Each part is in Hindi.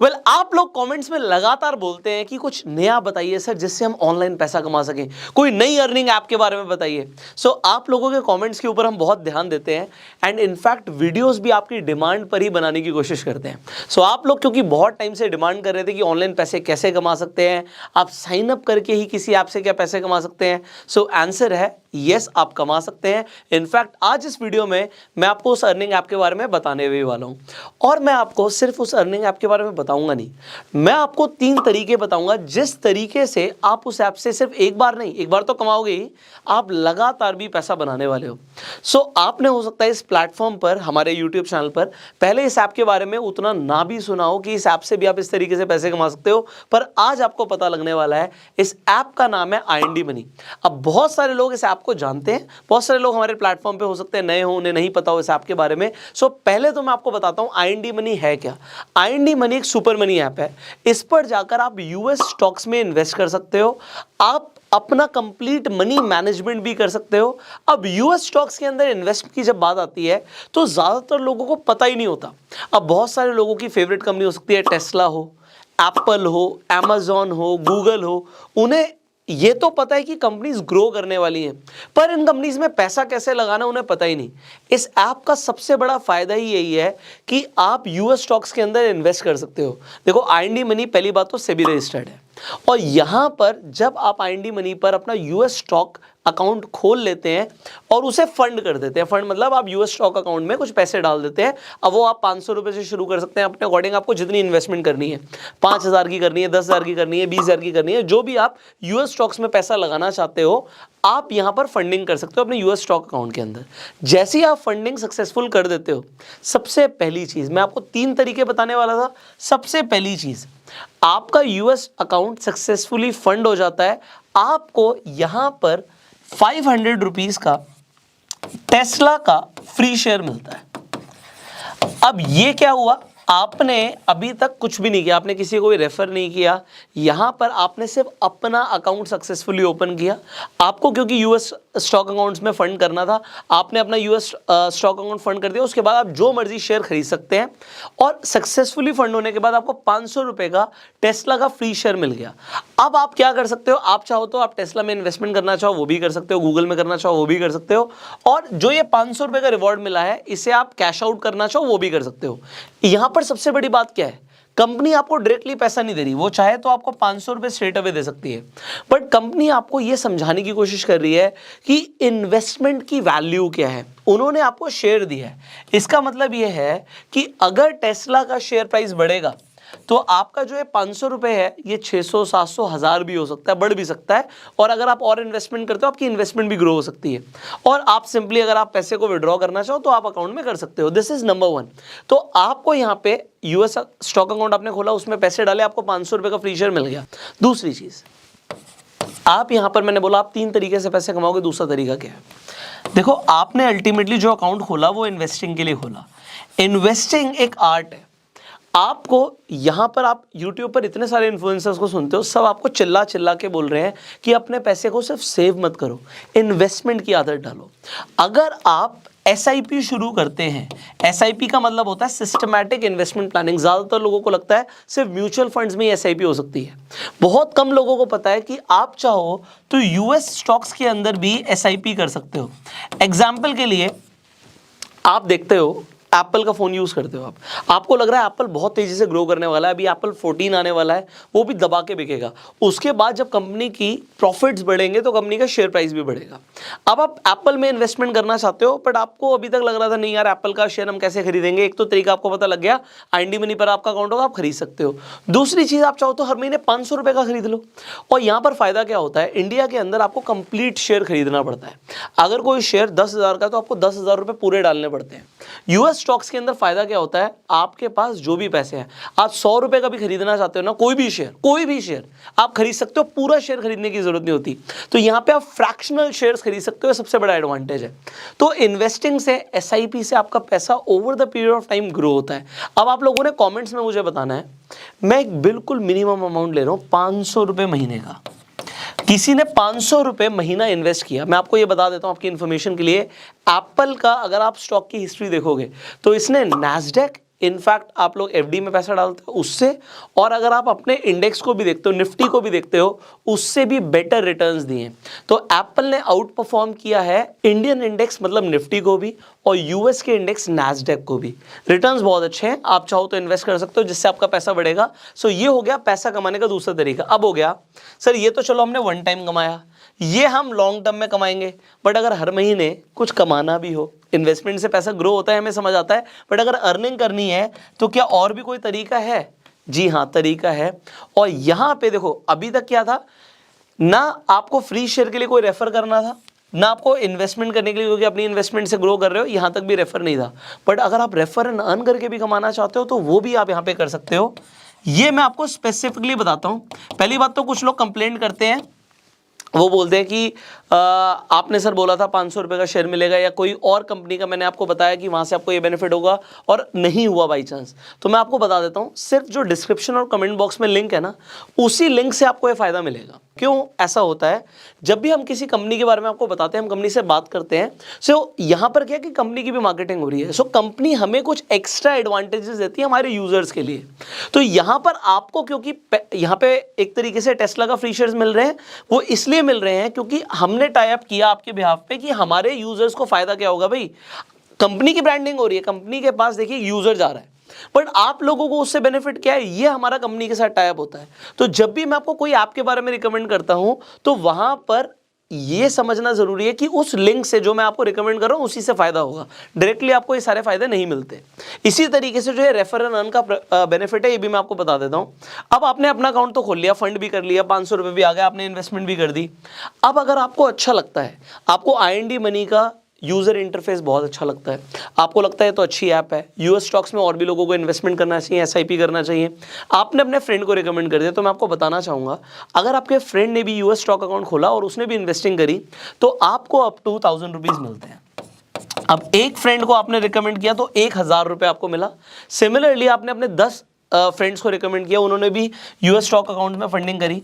आप लोग कमेंट्स में लगातार बोलते हैं कि कुछ नया बताइए सर जिससे हम ऑनलाइन पैसा कमा सकें, कोई नई अर्निंग ऐप के बारे में बताइए। आप लोगों के कमेंट्स के ऊपर हम बहुत ध्यान देते हैं एंड इनफैक्ट वीडियोस भी आपकी डिमांड पर ही बनाने की कोशिश करते हैं। आप लोग क्योंकि बहुत टाइम से डिमांड कर रहे थे कि ऑनलाइन पैसे कैसे कमा सकते हैं, आप साइन अप करके ही किसी ऐप से क्या पैसे कमा सकते हैं, आंसर है यस, आप कमा सकते हैं। इनफैक्ट आज इस वीडियो में मैं आपको उस अर्निंग ऐप के बारे में बताने भी वाला हूं, और मैं आपको सिर्फ उस अर्निंग ऐप के बारे में बताऊंगा नहीं, मैं आपको 3 तरीके बताऊंगा जिस तरीके से आप उस ऐप से सिर्फ एक बार नहीं, एक बार तो कमाओगे ही, आप लगातार भी पैसा बनाने वाले हो। आपने हो सकता है इस प्लेटफॉर्म पर, हमारे यूट्यूब चैनल पर पहले इस ऐप के बारे में उतना ना भी सुना हो कि इस ऐप से भी आप इस तरीके से पैसे कमा सकते हो, पर आज आपको पता लगने वाला है। इस ऐप का नाम है IND मनी। अब बहुत सारे लोग इस ऐप को जानते हैं, बहुत सारे लोग हमारे प्लेटफॉर्म पे हो सकते हैं नए हो, उन्हें नहीं पता हो इस ऐप के बारे में। पहले तो मैं आपको बताता हूं IND मनी है क्या। IND मनी एक सुपर मनी ऐप है। इस पर जाकर आप यूएस स्टॉक्स में इन्वेस्ट कर सकते हो, आप अपना कंप्लीट मनी मैनेजमेंट भी कर सकते हो। अब यूएस स्टॉक्स के अंदर इन्वेस्ट की जब बात आती है तो ज्यादातर लोगों को पता ही नहीं होता। अब बहुत सारे लोगों की फेवरेट कंपनी हो सकती है टेस्ला हो, एप्पल हो, अमेजॉन हो, गूगल हो, उन्हें ये तो पता है कि कंपनीज ग्रो करने वाली हैं, पर इन कंपनीज में पैसा कैसे लगाना उन्हें पता ही नहीं। इस ऐप का सबसे बड़ा फायदा ही यही है कि आप यूएस स्टॉक्स के अंदर इन्वेस्ट कर सकते हो। देखो IND मनी पहली बात तो सेबी रजिस्टर्ड है, और यहां पर जब आप IND मनी पर अपना यूएस स्टॉक अकाउंट खोल लेते हैं और उसे फंड कर देते हैं, फंड मतलब आप यूएस स्टॉक अकाउंट में कुछ पैसे डाल देते हैं। अब वो आप 500 रुपए से शुरू कर सकते हैं अपने अकॉर्डिंग, आपको जितनी इन्वेस्टमेंट करनी है, 5,000 की करनी है, 10,000 की करनी है, 20,000 की करनी है, जो भी आप यूएस स्टॉक्स में पैसा लगाना चाहते हो आप यहां पर फंडिंग कर सकते हो अपने यूएस स्टॉक अकाउंट के अंदर। जैसे ही आप फंडिंग सक्सेसफुल कर देते हो, सबसे पहली चीज मैं आपको 3 तरीके बताने वाला था। सबसे पहली चीज, आपका यूएस अकाउंट सक्सेसफुली फंड हो जाता है, आपको यहां पर 500 रुपीज का टेस्ला का फ्री शेयर मिलता है। अब ये क्या हुआ, आपने अभी तक कुछ भी नहीं किया, आपने किसी को भी रेफर नहीं किया, यहां पर आपने सिर्फ अपना अकाउंट सक्सेसफुली ओपन किया। आपको क्योंकि यूएस स्टॉक अकाउंट्स में फंड करना था, आपने अपना यूएस स्टॉक अकाउंट फंड कर दिया। उसके बाद आप जो मर्जी शेयर खरीद सकते हैं, और सक्सेसफुली फंड होने के बाद आपको 500 रुपए का टेस्ला का फ्री शेयर मिल गया। अब आप क्या कर सकते हो, आप चाहो तो आप टेस्ला में इन्वेस्टमेंट करना चाहो वो भी कर सकते हो, गूगल में करना चाहो वो भी कर सकते हो, और जो ये 500 रुपए का रिवॉर्ड मिला है इसे आप कैश आउट करना चाहो वो भी कर सकते हो। यहां पर सबसे बड़ी बात क्या है, कंपनी आपको डायरेक्टली पैसा नहीं दे रही, वो चाहे तो आपको 500 रुपए स्ट्रेट अवे दे सकती है, बट कंपनी आपको यह समझाने की कोशिश कर रही है कि इन्वेस्टमेंट की वैल्यू क्या है। उन्होंने आपको शेयर दिया है, इसका मतलब यह है कि अगर टेस्ला का शेयर प्राइस बढ़ेगा तो आपका जो है 500 रुपए है ये 600, 700, 1000 भी हो सकता है, बढ़ भी सकता है। और अगर आप और इन्वेस्टमेंट करते हो आपकी इन्वेस्टमेंट भी ग्रो हो सकती है, और आप सिंपली अगर आप पैसे को विड्रॉ करना चाहो तो आप अकाउंट में कर सकते हो। This is number 1। तो आपको यहाँ पे यूएस स्टॉक अकाउंट आपने खोला, उसमें पैसे डाले, आपको 500 रुपए का फ्री शेयर मिल गया। दूसरी चीज, आप यहां पर मैंने बोला आप 3 तरीके से पैसे कमाओगे, दूसरा तरीका क्या है। देखो, आपने अल्टीमेटली जो अकाउंट खोला वो इन्वेस्टिंग के लिए खोला। इन्वेस्टिंग एक आर्ट है। आपको यहां पर, आप YouTube पर इतने सारे इन्फ्लुएंसर्स को सुनते हो, सब आपको चिल्ला चिल्ला के बोल रहे हैं कि अपने पैसे को सिर्फ सेव मत करो, इन्वेस्टमेंट की आदत डालो। अगर आप SIP शुरू करते हैं, SIP का मतलब होता है सिस्टमैटिक इन्वेस्टमेंट प्लानिंग। ज्यादातर लोगों को लगता है सिर्फ म्यूचुअल फंड्स में ही SIP हो सकती है, बहुत कम लोगों को पता है कि आप चाहो तो यूएस स्टॉक्स के अंदर भी SIP कर सकते हो। एग्जाम्पल के लिए आप देखते हो, एप्पल का फोन यूज करते हो आप, आपको लग रहा है एप्पल बहुत तेजी से ग्रो करने वाला है, अभी एप्पल 14 आने वाला है, वो भी दबा के बिकेगा। उसके बाद जब कंपनी की प्रॉफिट्स बढ़ेंगे तो कंपनी का शेयर प्राइस भी बढ़ेगा। अब आप एप्पल में इन्वेस्टमेंट करना चाहते हो, बट आपको अभी तक लग रहा था नहीं यार एप्पल का शेयर हम कैसे खरीदेंगे। एक तो तरीका आपको पता लग गया, IND मनी पर आपका अकाउंट होगा, आप खरीद सकते हो। दूसरी चीज, आप चाहो तो हर महीने 500 रुपए का खरीद लो। और यहां पर फायदा क्या होता है, इंडिया के अंदर आपको कंप्लीट शेयर खरीदना पड़ता है। अगर कोई शेयर 10,000 का तो आपको 10,000 रुपए पूरे डालने पड़ते हैं। यूएस स्टॉक्स के अंदर फायदा क्या होता है, आपके पास जो भी पैसे हैं, आप 100 रुपए का भी खरीदना चाहते हो ना, कोई भी शेयर आप खरीद सकते हो, पूरा शेयर खरीदने की जरूरत नहीं होती। तो यहां पे आप फ्रैक्शनल शेयर्स खरीद सकते हो, सबसे बड़ा एडवांटेज है। तो इन्वेस्टिंग से, SIP से आपका पैसा over the period of time grow होता है। अब आप लोगों ने कमेंट्स में मुझे बताना है, मैं एक बिल्कुल मिनिमम अमाउंट ले रहा हूं, 500 रुपए महीने का। किसी ने 500 रुपए महीना इन्वेस्ट किया। मैं आपको ये बता देता हूं आपकी इंफॉर्मेशन के लिए, एप्पल का अगर आप स्टॉक की हिस्ट्री देखोगे तो इसने नैस्डैक, इनफैक्ट आप लोग एफडी में पैसा डालते हो उससे, और अगर आप अपने इंडेक्स को भी देखते हो, निफ्टी को भी देखते हो, उससे भी बेटर रिटर्न्स दिए। तो एप्पल ने आउट परफॉर्म किया है इंडियन इंडेक्स मतलब निफ्टी को भी और यूएस के इंडेक्स नैस्डैक को भी। रिटर्न्स बहुत अच्छे हैं, आप चाहो तो इन्वेस्ट कर सकते हो जिससे आपका पैसा बढ़ेगा। सो ये हो गया पैसा कमाने का दूसरा तरीका। अब हो गया सर ये तो चलो हमने वन टाइम कमाया, ये हम लॉन्ग टर्म में कमाएंगे, बट अगर हर महीने कुछ कमाना भी हो, इन्वेस्टमेंट से पैसा ग्रो होता है हमें समझ आता है, बट अगर अर्निंग करनी है तो क्या और भी कोई तरीका है? जी हाँ, तरीका है। और यहां पे देखो अभी तक क्या था ना, आपको फ्री शेयर के लिए कोई रेफर करना था ना आपको इन्वेस्टमेंट करने के लिए, क्योंकि अपनी इन्वेस्टमेंट से ग्रो कर रहे हो, यहां तक भी रेफर नहीं था। बट अगर आप रेफर एंड अर्न करके भी कमाना चाहते हो तो वो भी आप यहां पे कर सकते हो। ये मैं आपको स्पेसिफिकली बताता हूं। पहली बात तो कुछ लोग कंप्लेंट करते हैं, वो बोलते हैं कि आपने सर बोला था 500 रुपये का शेयर मिलेगा या कोई और कंपनी का मैंने आपको बताया कि वहाँ से आपको ये बेनिफिट होगा और नहीं हुआ बाई चांस। तो मैं आपको बता देता हूँ, सिर्फ जो डिस्क्रिप्शन और कमेंट बॉक्स में लिंक है ना, उसी लिंक से आपको ये फ़ायदा मिलेगा। क्यों ऐसा होता है? जब भी हम किसी कंपनी के बारे में आपको बताते हैं, हम कंपनी से बात करते हैं, सो यहाँ पर क्या है कि कंपनी की भी मार्केटिंग हो रही है, सो कंपनी हमें कुछ एक्स्ट्रा एडवांटेजेस देती है हमारे यूजर्स के लिए। तो यहाँ पर आपको, क्योंकि यहाँ पे एक तरीके से टेस्ला का फ्री शेयर्स मिल रहे हैं, वो इसलिए मिल रहे हैं क्योंकि हमने टाई अप किया आपके बिहाफ पे कि हमारे यूजर्स को फायदा क्या होगा भाई, कंपनी की ब्रांडिंग हो रही है, कंपनी के पास देखिए यूजर जा रहा है, बट आप लोगों को उससे बेनिफिट क्या है, ये हमारा कंपनी के साथ टाई अप होता है। तो जब भी मैं आपको कोई ऐप के बारे में रिकमेंड करता हूं तो वहां पर ये समझना जरूरी है कि उस लिंक से जो मैं आपको रिकमेंड कर रहा हूं उसी से फायदा होगा, डायरेक्टली आपको ये सारे फायदे नहीं मिलते। इसी तरीके से जो है रेफर एंड अर्न का बेनिफिट है, ये भी मैं आपको बता देता हूं। अब आपने अपना अकाउंट तो खोल लिया, फंड भी कर लिया, 500 रुपये भी आ गया, आपने इन्वेस्टमेंट भी कर दी। अब अगर आपको अच्छा लगता है, आपको IND मनी का यूजर इंटरफेस बहुत अच्छा लगता है, आपको लगता है तो अच्छी ऐप है, यूएस स्टॉक्स में और भी लोगों को इन्वेस्टमेंट करना चाहिए, SIP करना चाहिए, आपने अपने फ्रेंड को रिकमेंड कर दिया, तो मैं आपको बताना चाहूँगा, अगर आपके फ्रेंड ने भी यूएस स्टॉक अकाउंट खोला और उसने भी इन्वेस्टिंग करी तो आपको अप टू 1000 रुपीज़ मिलते हैं। अब एक फ्रेंड को आपने रिकमेंड किया तो 1000 रुपये आपको मिला। सिमिलरली आपने अपने 10 फ्रेंड्स को रिकमेंड किया, उन्होंने भी यूएस स्टॉक अकाउंट में फंडिंग करी,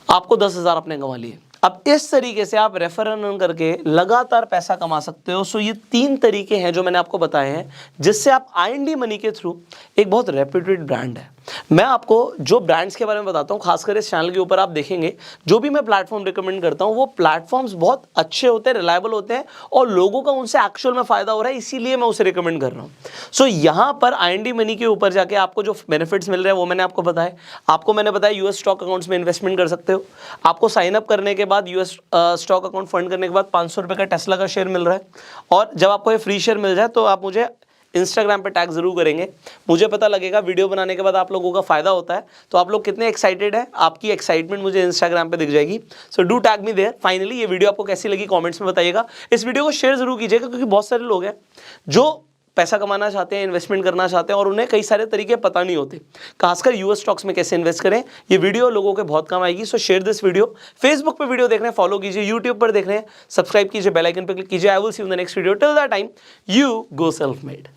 आपको 10,000 आपने कमा लिए। अब इस तरीके से आप रेफर एंड अर्न करके लगातार पैसा कमा सकते हो। सो ये 3 तरीके हैं जो मैंने आपको बताए हैं, जिससे आप IND मनी के थ्रू, एक बहुत रेप्यूटेड ब्रांड है, मैं आपको जो ब्रांड्स के बारे में बताता हूँ, खासकर इस चैनल के ऊपर आप देखेंगे जो भी मैं प्लेटफॉर्म रिकमेंड करता हूँ वो प्लेटफॉर्म्स बहुत अच्छे होते हैं, रिलायबल होते हैं और लोगों का उनसे एक्चुअल में फायदा हो रहा है, इसीलिए मैं उसे रिकमेंड कर रहा हूँ। सो यहाँ पर IND मनी के ऊपर जाके आपको जो बेनिफिट्स मिल रहे हैं वो मैंने आपको बताया। आपको मैंने बताया यूएस स्टॉक अकाउंट्स में इन्वेस्टमेंट कर सकते हो, आपको साइन अप करने के बाद यूएस स्टॉक अकाउंट फंड करने के बाद 500 रुपये का टेस्ला का शेयर मिल रहा है। और जब आपको ये फ्री शेयर मिल जाए तो आप मुझे इंस्टाग्राम पे टैग जरूर करेंगे, मुझे पता लगेगा वीडियो बनाने के बाद आप लोगों का फायदा होता है, तो आप लोग कितने एक्साइटेड हैं, आपकी एक्साइटमेंट मुझे इंस्टाग्राम पे दिख जाएगी। So do tag me there. Finally ये वीडियो आपको कैसी लगी कमेंट्स में बताइएगा, इस वीडियो को शेयर जरूर कीजिएगा, क्योंकि बहुत सारे लोग हैं जो पैसा कमाना चाहते हैं, इन्वेस्टमेंट करना चाहते हैं और उन्हें कई सारे तरीके पता नहीं होते, खासकर यूएस स्टॉक्स में कैसे इन्वेस्ट करें। ये वीडियो लोगों के बहुत काम आएगी। सो शेयर दिस वीडियो। फेसबुक पे वीडियो देख रहे हैं फॉलो कीजिए, यूट्यूब पर देख रहे हैं सब्सक्राइब कीजिए, बेल आइकन पर क्लिक कीजिए। I will see you in the next video. Till that time you go self made.